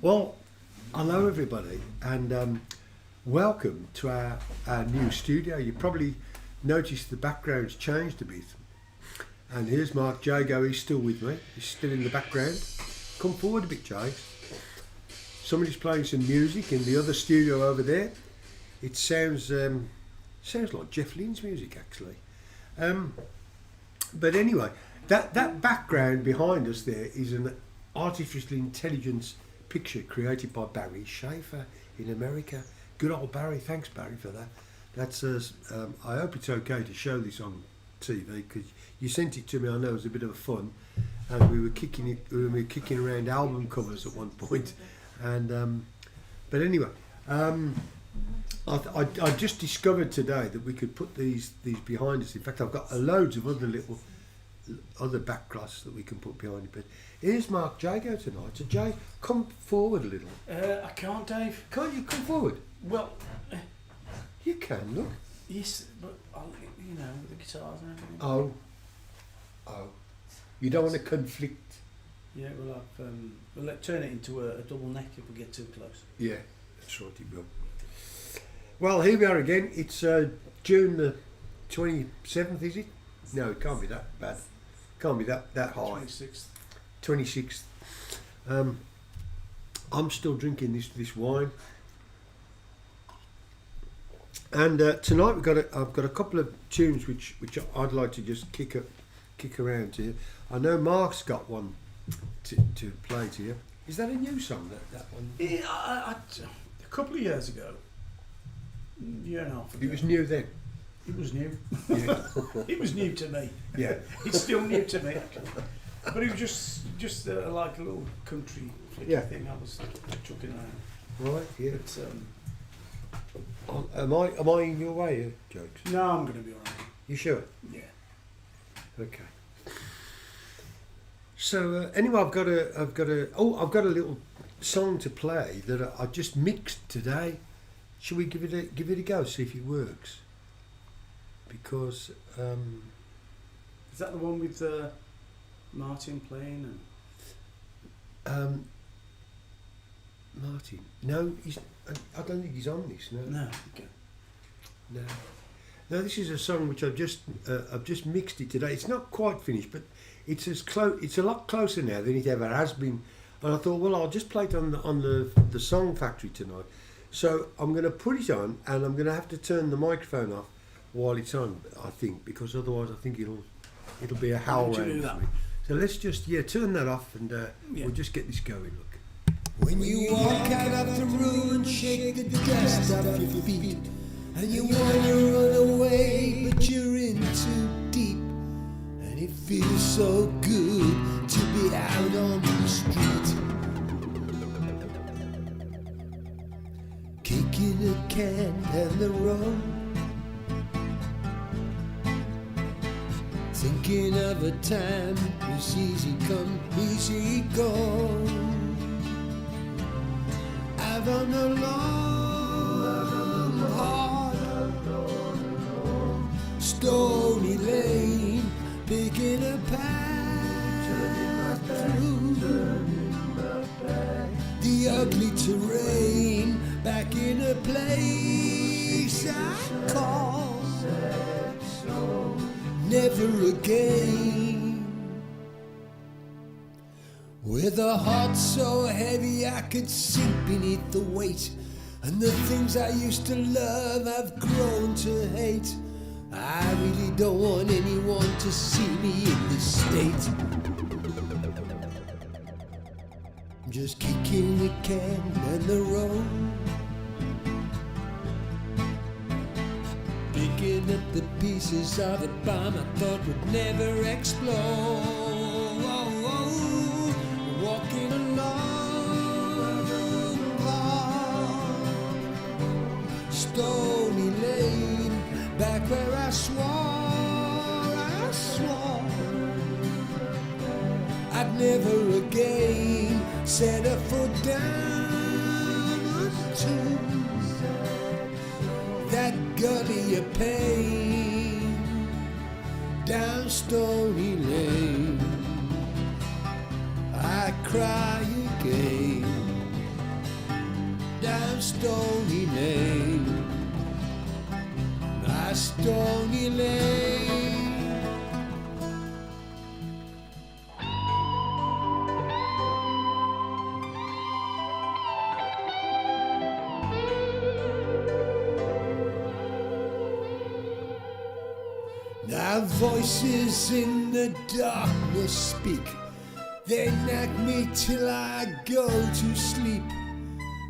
Well, hello everybody, and welcome to our new studio. You probably noticed the background's changed a bit. And here's Mark Jago, he's still with me. He's still in the background. Come forward a bit, Jay. Somebody's playing some music in the other studio over there. It sounds like Jeff Lynne's music, actually. But anyway, that background behind us there is an artificial intelligence picture created by Barry Schaefer in America. Good old Barry, thanks Barry for that. That's I hope it's okay to show this on TV because you sent it to me. I know it was a bit of fun, and we were kicking around album covers at one point, and but anyway, I just discovered today that we could put these behind us. In fact, I've got loads of other backgrounds that we can put behind it. But here's Mark Jago tonight. So Jay, come forward a little. I can't, Dave. Can't you come forward? Well, you can, look. yes, but the guitars and everything. Oh. You don't want to conflict. Yeah, we'll turn it into a double neck if we get too close. Yeah, that's right, it will. Well, here we are again. It's June the 27th, is it? No, it can't be that bad. Can't be that high. 26th. I'm still drinking this wine. And tonight I've got a couple of tunes which I'd like to just kick around to you. I know Mark's got one to play to you. Is that a new song? That one? Yeah, a couple of years ago, year and a half ago. It was new then. It was new. Yeah. It was new to me. Yeah. It's still new to me, actually. But it was just like a little country flicky thing I was chucking around. Right. Yeah. But, am I in your way, Jokes? no, I'm going to be alright. You sure? Yeah. Okay. So anyway, I've got a little song to play that I just mixed today. Shall we give it a go? See if it works. Because is that the one with Martin playing and? Martin? No, I don't think he's on this. No. No. Okay. No, this is a song which I've just mixed it today. It's not quite finished, but it's a lot closer now than it ever has been. And I thought, well, I'll just play it on the Song Factory tonight. So I'm going to put it on, and I'm going to have to turn the microphone off while it's on, I think, because otherwise I think it'll be a howl round for me. So let's just turn that off, and we'll just get this going. Look. When you walk out of the room and shake the dust off your feet, and you want to run away, but you're in too deep, and it feels so good to be out on the street, kicking a can down the road, thinking of a time it was easy come, easy go, out on the long, hard Stoney Lane, picking a path through the ugly terrain, back in a place I call never again, with a heart so heavy I could sink beneath the weight, and the things I used to love I've grown to hate. I really don't want anyone to see me in this state. I'm just kicking a can down the road, picking up the pieces of a bomb I thought would never explode. Walking along Stoney Lane, back where I swore I'd never again set a foot down to that gully of pain down Stoney Lane. I cry again down Stoney Lane, my Stoney Lane. Now voices in the darkness speak. They nag me till I go to sleep.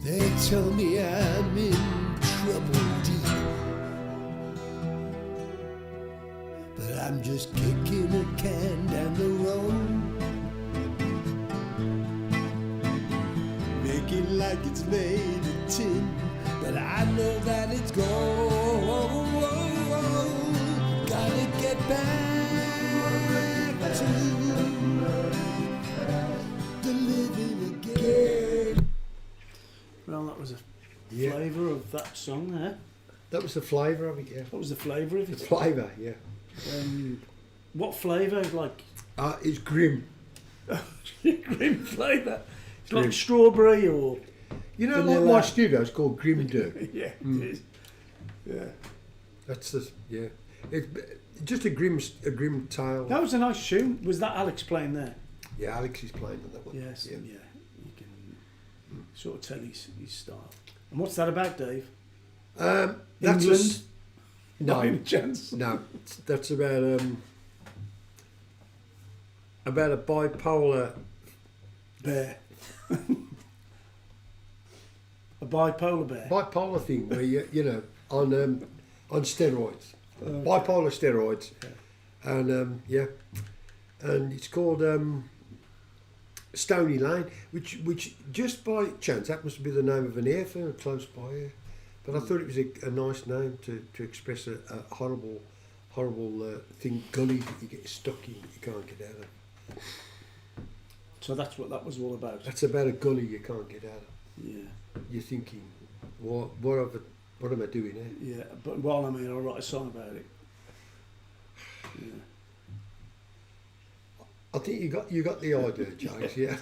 They tell me I'm in trouble deep, but I'm just kicking a can down the road, making like it's made of tin, but I know that it's gold. Gotta get back to the living again. Well, that was a Yeah. flavour of that song there. That was the flavour of it, yeah. What was the flavour of The it? flavour, yeah. What flavour? Like It's grim. grim flavour. It's Grim. like strawberry or You know, vanilla. like my studio's called Grim Do. Yeah, Mm. it is. Yeah. That's the, yeah. It's just a grim tale. That was a nice tune. Was that Alex playing there? Yeah, Alex is playing on that one. Yes. Yeah. Yeah. You can sort of tell his style. And what's that about, Dave? That's England? No, Not any chance. no. That's about a bipolar. Bear. A bipolar bear. Bipolar thing where you know on steroids, Okay. bipolar steroids, Yeah. and and it's called Stoney Lane, which just by chance happens to be the name of an airfield close by here, but I thought it was a nice name to express a horrible thing, gully that you get stuck in, you can't get out of. So that's what that was all about. That's about a gully you can't get out of. Yeah. You're thinking, what am I doing here? Yeah. But while I'm here, I'll write a song about it. Yeah. I think you got the idea, James. Yeah.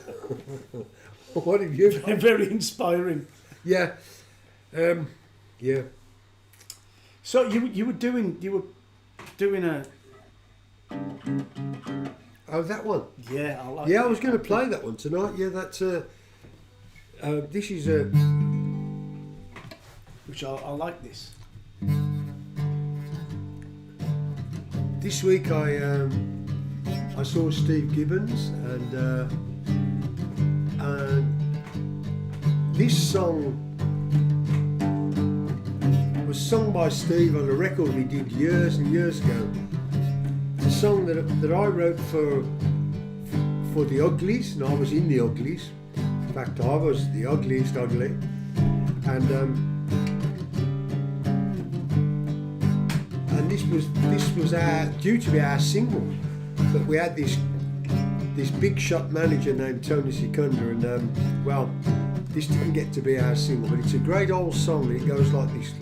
What have you got? Very inspiring. Yeah. Yeah. So you were doing a Oh, that one. yeah. I like Yeah, I that. was going to play that one tonight. Yeah, that's this is Which I like this. this week I saw Steve Gibbons and this song was sung by Steve on a record we did years and years ago. It's a song that I wrote for the Uglies, and I was in the Uglies. In fact, I was the ugliest ugly, and this was due to be our single, but we had this big shot manager named Tony Secunda, and well, this didn't get to be our single, but it's a great old song, and it goes like this.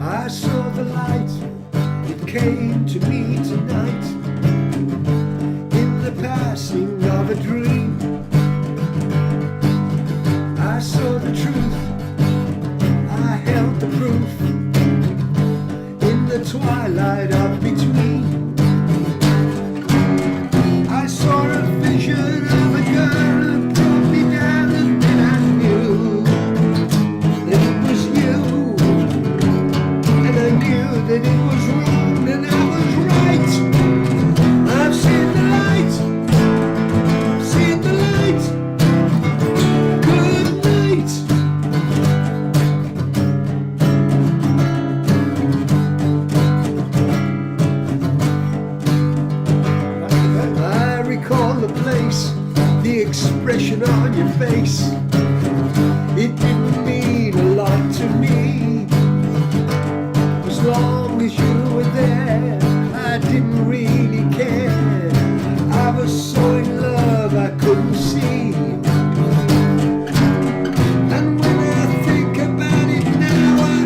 I saw the light, it came to me tonight, in the passing of a dream. I saw the truth, I held the proof, in the twilight of between. I saw a vision of a girl who brought me down, and then I knew that it was you. And I knew that it was wrong and I was right. I've seen the light, seen the light. Good night. I recall the place, the expression on your face. It didn't mean a lot to me. As long as you were there, I didn't really care. I was so in love I couldn't see. And when I think about it now, I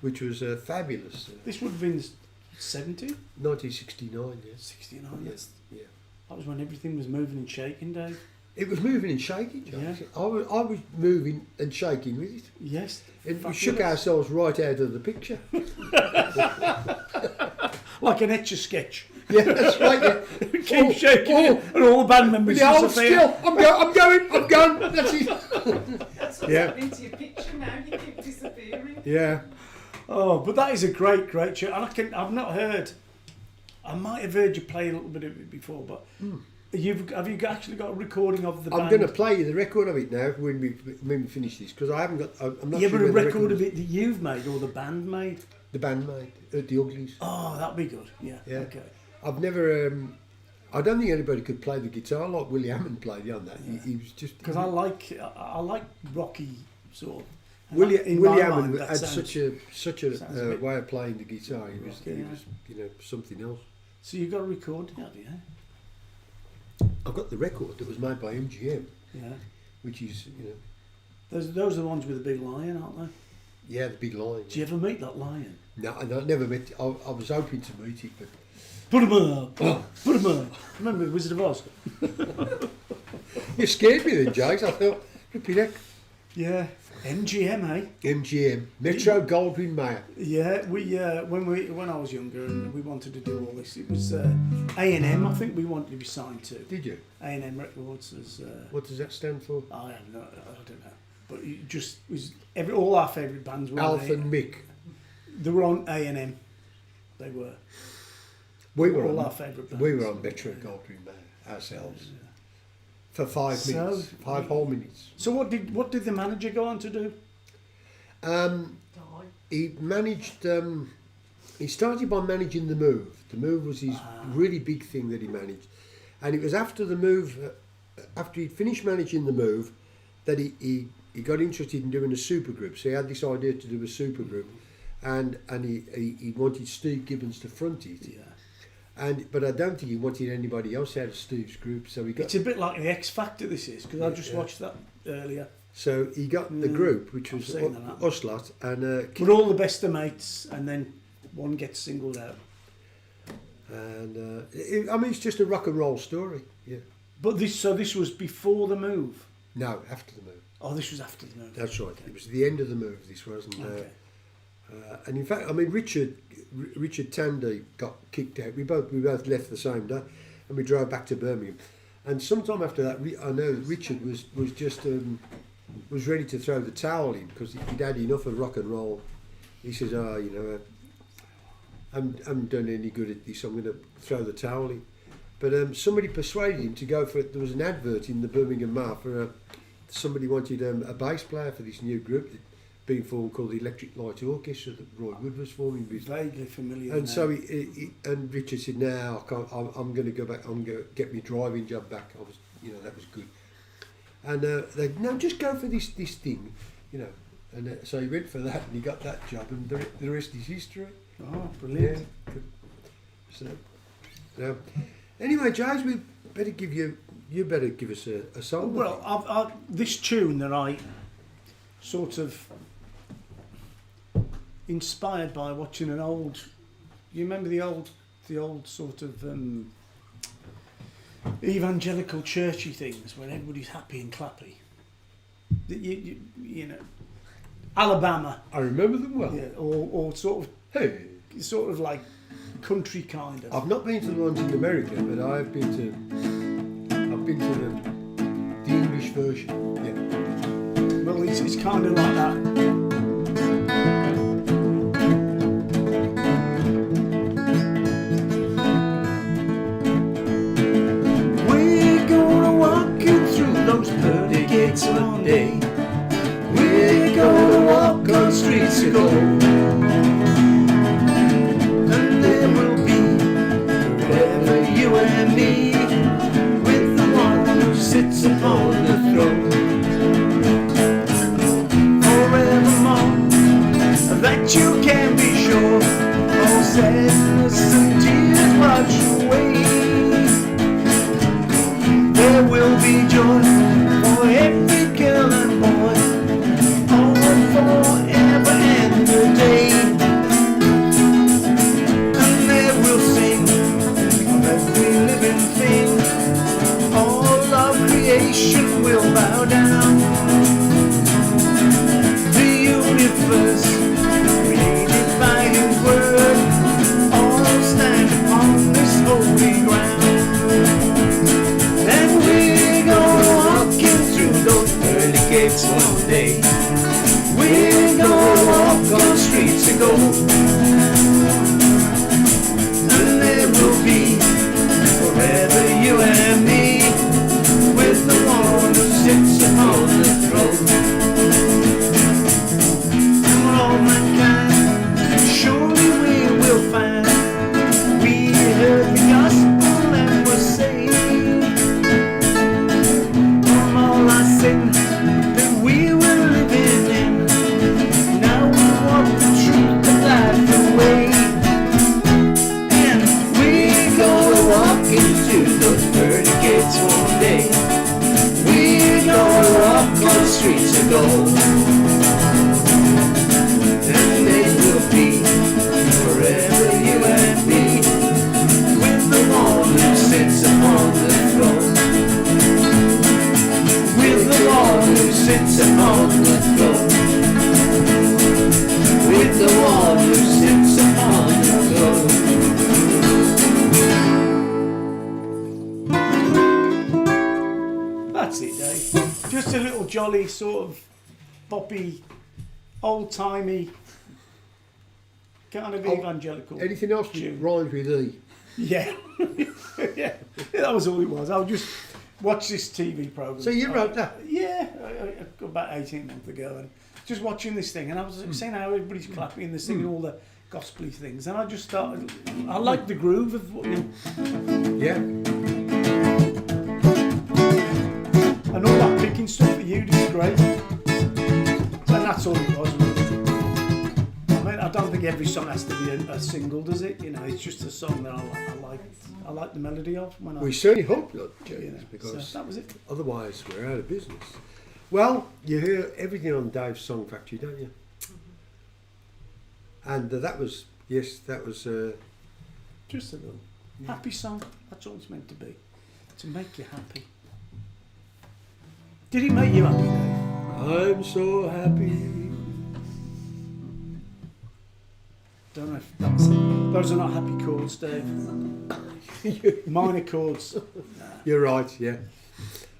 which was fabulous. This would have been 70, 1969, yes. 69. Yes, yeah. That was when everything was moving and shaking, Dave. It was moving and shaking, James. Yeah. I was moving and shaking with it. Yes. And we fabulous. shook ourselves right out of the picture. Like an Etch-a-Sketch. Yeah, that's right. Yeah. Keep shaking it, and all the band members With the hold disappear. still. I'm going. That's it. That's what's Yeah. happening to your picture now. You keep disappearing. Yeah. Oh, but that is a great tune. And I've not heard. I might have heard you play a little bit of it before, but have you actually got a recording of the band? I'm going to play you the record of it now when we finish this because I haven't got. I'm not Yeah, sure but a where the record of is. it that you've made or the band made. The band made the Uglies. Oh, that'd be good. Yeah. Yeah. Okay. I've never. I don't think anybody could play the guitar like Willie Hammond played on that. He was just Because I like rocky sort of. and Willie that- in my Hammond mind, that had sounds- such a sounds a bit way of playing the guitar. He was rocky, something else. So you got a recording, have you? I've got the record that was made by MGM, Yeah. which is Those are the ones with the big lion, aren't they? yeah, the big lion. Did you ever meet that lion? No, I never met. I was hoping to meet it, but Put him up! Put him up! Remember Wizard of Oz? you scared me then, James. I thought, flipping heck. Yeah. MGM, eh? MGM, Metro Goldwyn Mayer. Yeah, when I was younger and we wanted to do all this, it was A&M. I think we wanted to be signed to Did you? A&M Records as. What does that stand for? I don't know. But it just was all our favourite bands were. Alf on and Mick. They were on A&M. They were. We were all on. our favourite bands. We were on Metro Goldwyn Mayer ourselves for 5 minutes, 5 whole minutes. So what did the manager go on to do? He managed. He started by managing the Move. The Move was his really big thing that he managed, and it was after the Move, after he'd finished managing the Move, that he got interested in doing a supergroup. So he had this idea to do a supergroup, and he wanted Steve Gibbons to front it. Yeah. But I don't think he wanted anybody else out of Steve's group. So he got. It's a bit like the X Factor. This is because I just watched that earlier. So he got the group, which was I've seen that. us lot, and We're all the best of mates, and then one gets singled out. it's just a rock and roll story. Yeah. But this was before the move. No, after the Move. Oh, this was after the move. That's right. Okay. It was the end of the Move. This wasn't. Okay. And in fact, I mean, Richard Tandy got kicked out. We both left the same day, and we drove back to Birmingham. And sometime after that, I know that Richard was just was ready to throw the towel in because he'd had enough of rock and roll. He says, I haven't done any good at this. I'm going to throw the towel in. But somebody persuaded him to go for it. There was an advert in the Birmingham Mail for somebody wanted a bass player for this new group that being formed called the Electric Light Orchestra that Roy Wood was forming with. Vaguely familiar. And now. so and Richard said, "No, I can't. I'm going to go back. I'm going to get my driving job back." I was, that was good. And they no, just go for this thing, And so he went for that, and he got that job, and the rest is history. Oh, brilliant! Yeah. So anyway, James, we better give you better give us a song. Well, I've this tune that I sort of inspired by watching an old. You remember the old sort of evangelical churchy things where everybody's happy and clappy. You know, Alabama. I remember them well. Yeah, or sort Hey, of like country kind of. I've not been to the ones in America, but I've been to the English version. Yeah. Well, it's kind of like that. We're gonna walk you through those pearly gates one day. We're gonna walk on streets of gold. And there will be forever you and me with the one who sits upon the throne. Forevermore, that you can be sure. All sadness and tears wash away. There will be joy for every girl and boy, on forever and a day. jolly sort of boppy, old-timey kind of evangelical. Anything else that tune. rhymes with E? Yeah. Yeah, that was all it was. I'll just watch this TV program. So you wrote that? Yeah, about 18 months ago, and just watching this thing, and I was seeing how everybody's clapping and they're singing all the gospel-y things, and I just started. I like the groove of what Yeah. and all that picking stuff that you did is great. And that's all it was. I mean, I don't think every song has to be a single, does it? You know, it's just a song that I like the melody of. When We certainly hope not, you James, know, because so that was it. otherwise we're out of business. Well, you hear everything on Dave's Song Factory, don't you? And that was Just a little happy song. That's all it's meant to be. To make you happy. Did it make you happy, Dave? I'm so happy. Don't know if those are not happy chords, Dave. Minor chords. You're right, yeah.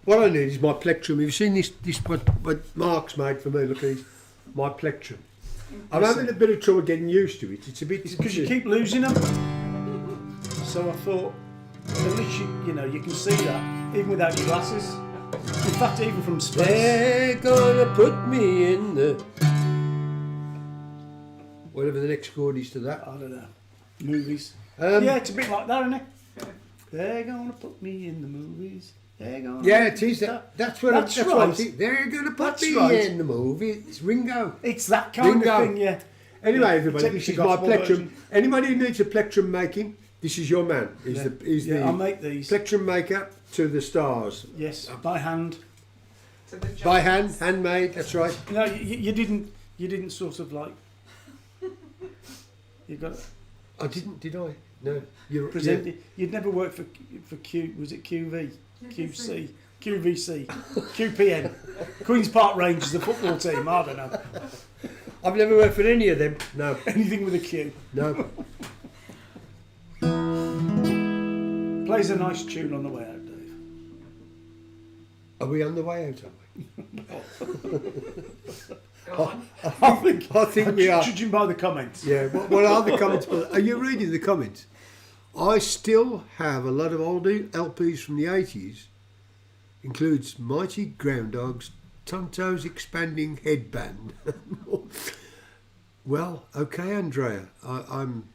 What I need is my plectrum. Have you seen this what Mark's made for me? Look at this, my plectrum. I'm having a bit of trouble getting used to it. It's a bit... Because you keep losing them. So I thought, at least you can see that, even without your glasses. In fact, even from space. They're gonna put me in the... Whatever the next chord is to that. I don't know. Movies. Yeah, it's a bit like that, isn't it? They're gonna put me in the movies. They're gonna. Yeah, it is. That's what That's what right. I think. They're going to put That's me right. in the movie. It's Ringo. It's that kind Ringo. of thing, yeah. Anyway, Yeah. everybody, Take this the is my gospel plectrum. version. Anybody who needs a plectrum making, this is your man. He's Yeah. the I'll make these. plectrum maker to the stars. Yes, by hand. To the By giants. hand, handmade, that's right. No, you didn't sort of like. You got I didn't, did I? No. You're present it. You'd never worked for Q. Was it QV? QC? QVC? QPN? Queen's Park Rangers, the football team. I don't know. I've never worked for any of them. No. Anything with a Q. No. Plays a nice tune on the way out, Dave. Are we on the way out, are we? Go on. I think we are. Judging by the comments. Yeah, what are the comments? Are you reading the comments? I still have a lot of old LPs from the 80s. Includes Mighty Groundhogs, Tonto's Expanding Headband. Well, okay, Andrea. I'm.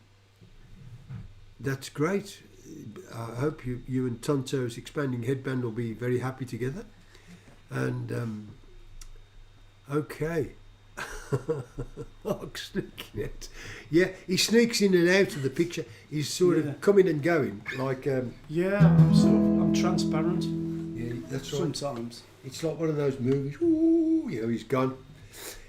That's great. I hope you and Tonto's Expanding Headband will be very happy together. And, okay. Mark's sneaking out. Yeah, he sneaks in and out of the picture. He's sort Yeah. of coming and going, like. Yeah, I'm transparent. Yeah, that's right. Sometimes. It's like one of those movies. Ooh, he's gone.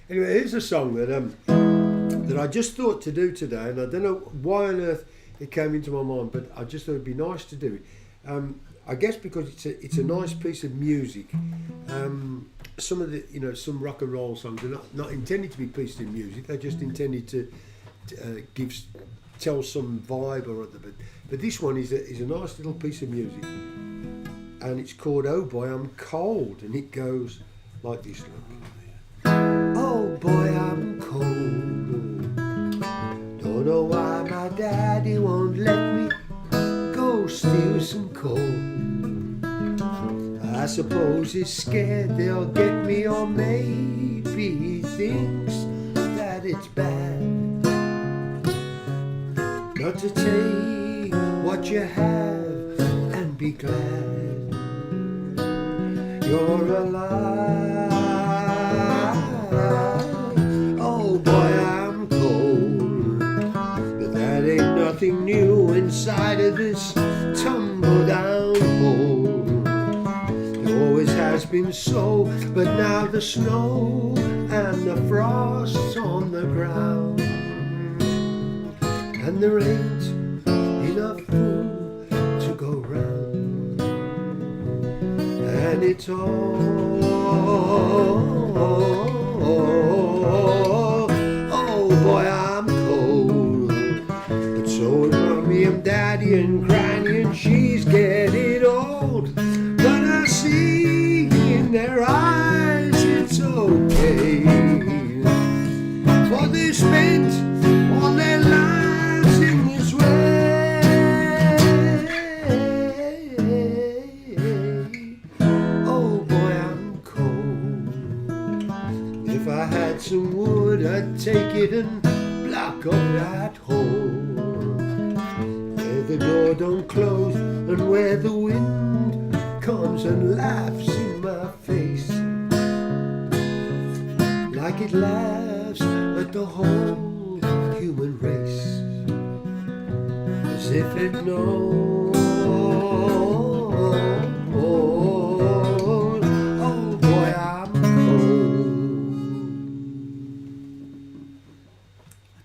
Anyway, here's a song that that I just thought to do today, and I don't know why on earth it came into my mind, but I just thought it'd be nice to do it. I guess because it's a nice piece of music. Some of the some rock and roll songs are not intended to be pieces of music. They're just intended to tell some vibe or other. But this one is a nice little piece of music, and it's called "Oh Boy I'm Cold," and it goes like this. Look. Oh boy I'm cold. Don't know why my daddy won't let me go steal some coal. I suppose he's scared they'll get me, or maybe he thinks that it's bad not to take what you have and be glad you're alive. Oh boy I'm cold, but that ain't nothing new inside of this tumble down hole. Always has been so, but now the snow and the frost's on the ground, and there ain't enough food to go round, and it's oh boy I'm cold, but so is mommy and daddy and granny, and she's getting old. But I see in their eyes it's didn't block up that hole where the door don't close and where the wind comes and laughs in my face like it laughs at the whole human race, as if it knows. Oh boy, I'm cold.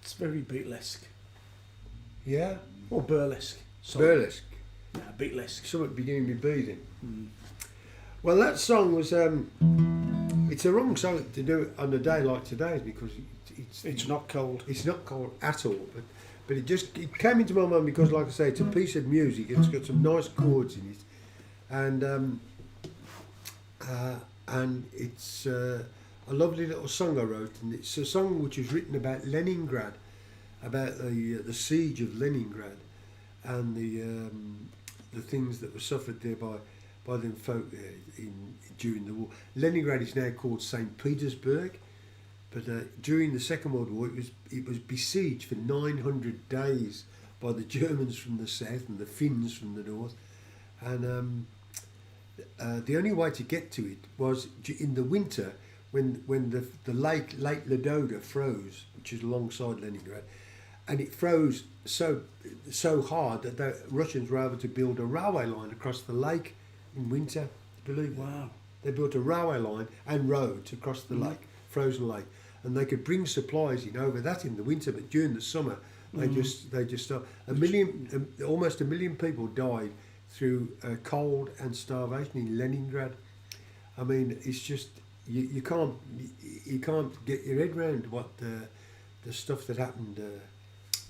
It's very beatlesque. Yeah, Or burlesque. Sorry. burlesque. No, beatlesque. Something beginning with B then. Well, that song was. It's a wrong song to do on a day like today because It's not cold. It's not cold at all, but it came into my mind because, like I say, it's a piece of music. It's got some nice chords in it, and it's a lovely little song I wrote. And it's a song which was written about Leningrad, about the siege of Leningrad, and the things that were suffered there by them folk during the war. Leningrad is now called St. Petersburg. But during the Second World War, it was besieged for 900 days by the Germans from the south and the Finns from the north, and the only way to get to it was in the winter when the Lake Ladoga froze, which is alongside Leningrad, and it froze so hard that the Russians were able to build a railway line across the lake in winter. Believe it. Wow. They built a railway line and roads across the lake, frozen lake. And they could bring supplies in over that in the winter, but during the summer they just stopped. Almost a million people died through cold and starvation in Leningrad. I mean, it's just you can't get your head around what the stuff that happened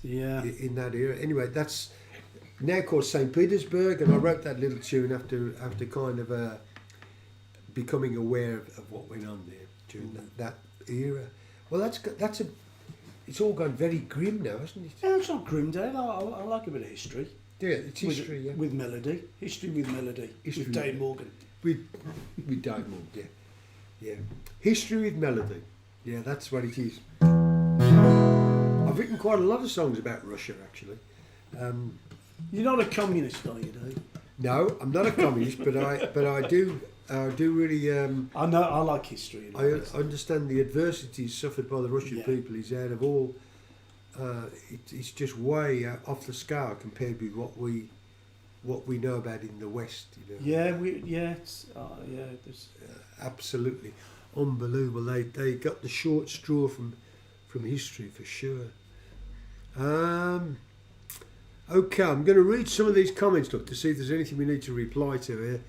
in that era. Anyway, that's now called St. Petersburg, and I wrote that little tune after kind of becoming aware of what went on there during that era. Well, it's all gone very grim now, hasn't it? Yeah, it's not grim, Dave. I like a bit of history. Yeah, it's history, With melody. History with melody. History with Dave Morgan. With Dave Morgan, yeah. History with melody. Yeah, that's what it is. I've written quite a lot of songs about Russia, actually. You're not a communist, are you, Dave? No, I'm not a communist, but I do really. I know. I like history. I understand the adversities suffered by the Russian people is out of all. It's just way off the scale compared with what we know about in the West. You know? There's Absolutely unbelievable. They got the short straw from history for sure. Okay, I'm going to read some of these comments, look, to see if there's anything we need to reply to here.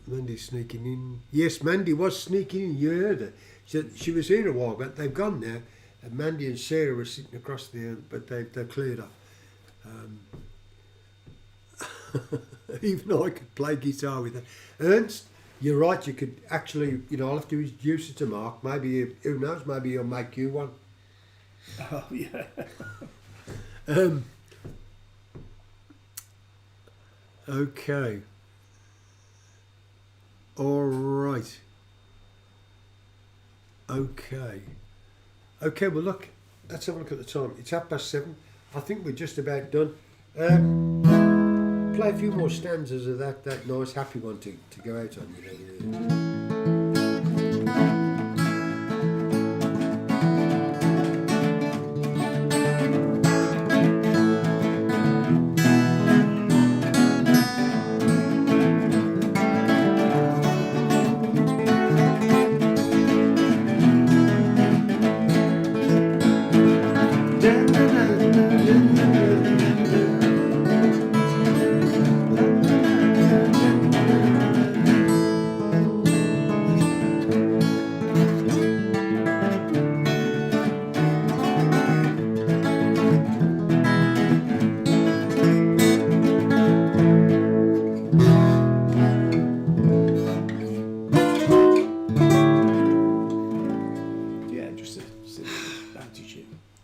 Mandy's sneaking in. Yes, Mandy was sneaking in. You heard her. She was here a while, but they've gone now. And Mandy and Sarah were sitting across there, but they've cleared up. Even I could play guitar with her. Ernst, you're right. You could actually, I'll have to introduce it to Mark. Maybe, who knows? Maybe he'll make you one. Oh yeah. Okay. All right. Okay. Okay, well look, let's have a look at the time. It's 7:30. I think we're just about done. Play a few more stanzas of that nice happy one to go out on.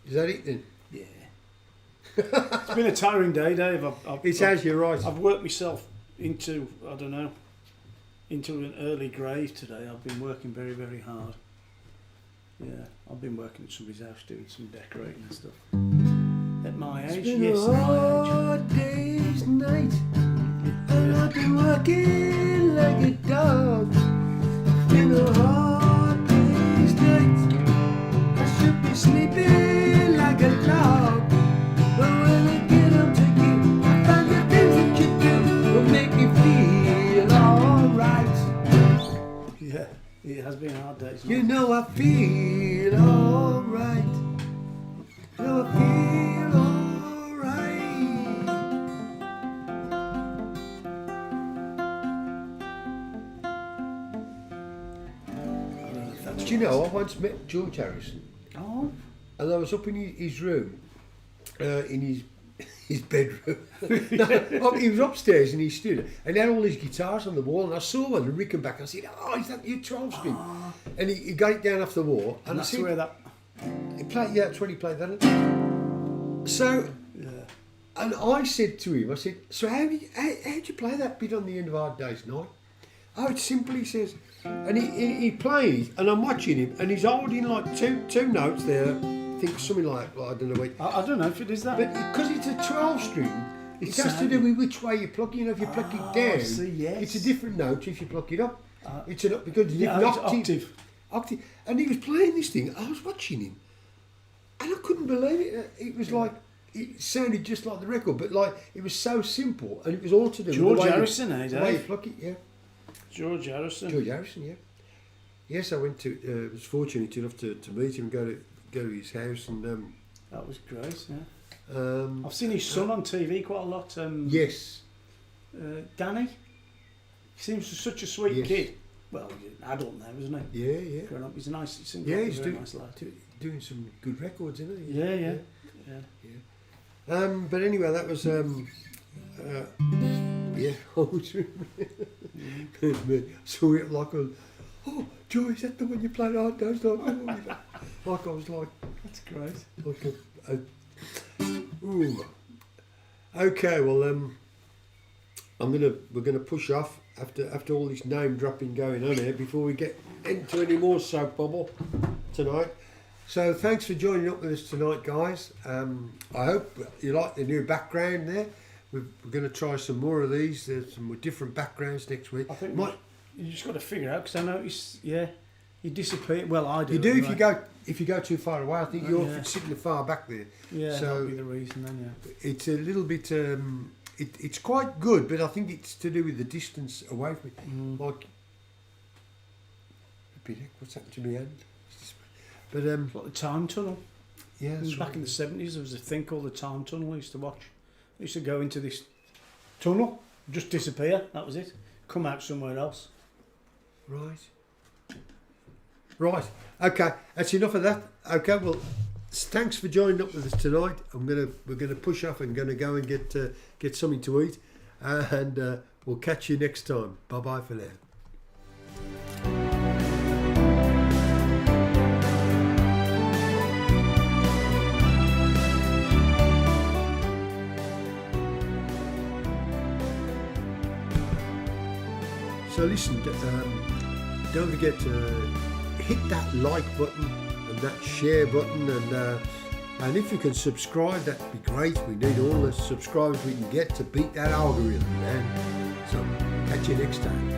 Is that it then? Yeah. It's been a tiring day, Dave. It has, you're right. I've worked myself into into an early grave today. I've been working very, very hard. Yeah, I've been working at somebody's house doing some decorating and stuff. At my age, yes, at my hard day's night, and I've been working like a dog. It's been a hard day's night. I should be sleeping like a log. But when I get up to you, I find the things that you do will make me feel alright. age. Yeah, it has been hard days. You know I feel alright. You know I feel alright. Do you know, I once met George Harrison, Oh, and I was up in his room, in his bedroom. No, he was upstairs in his studio, and he had all his guitars on the wall, and I saw one, the Rickenbacker. I said, "Oh, is that your 12-string?" And he got it down off the wall, and I that's said, where that. he played, yeah, that's when he played that. So, Yeah. and I said to him, I said, "So how'd you play that bit on the end of Hard Day's Night?" "Oh, it's simple," he says. And he plays, and I'm watching him, and he's holding like two notes there. I think something like, well, I don't know what. I don't know if it is that. But because it's a 12-string, it It's has to do with which way you pluck it. You know, if you pluck it down, see, yes. it's a different note if you pluck it up. It's an because it's yeah, different it's octave. octave. And he was playing this thing. I was watching him, and I couldn't believe it. It was like it sounded just like the record, but like it was so simple, and it was all to do with George the way Harrison, the way you Dave? pluck it. Yeah, George Harrison. George Harrison. Yeah. Yes, I went to. Was fortunate enough to meet him, go to his house, and That was great. Yeah. I've seen his son on TV quite a lot. yes, Danny. He seems such a sweet Yes. kid. Well, he's an adult now, isn't he? yeah. Grown up. He's a nice. He seems Yeah, like he's a very doing, nice lad. doing some good records, isn't he? Yeah. But anyway, that was yeah. I was saw it like oh, Joy, is that the one you played Hard Day's Night? Like I was like That's great. ooh. Okay, well we're gonna push off after all this name dropping going on here before we get into any more soap bubble tonight. So thanks for joining up with us tonight, guys. I hope you like the new background there. We're going to try some more of these. There's some more different backgrounds next week. I think Might, you just got to figure out because I noticed. Yeah, you disappear. Well, I do. you do anyway. if you go too far away. I think you're Yeah. sitting far back there. Yeah, so that'll be the reason then. Yeah. it's a little bit. It's quite good, but I think it's to do with the distance away from it. Like, what's happened to me hand? But Like the time tunnel. yeah, that's Back right. in the 70s, there was a thing called the time tunnel I used to watch. I used to go into this tunnel, just disappear, that was it. Come out somewhere else. Right. Okay, that's enough of that. Okay, well, thanks for joining up with us tonight. We're gonna push off and gonna go and get something to eat, and we'll catch you next time. Bye bye for now. So listen, don't forget to hit that like button and that share button, and if you can subscribe, that'd be great. We need all the subscribers we can get to beat that algorithm, man. So catch you next time.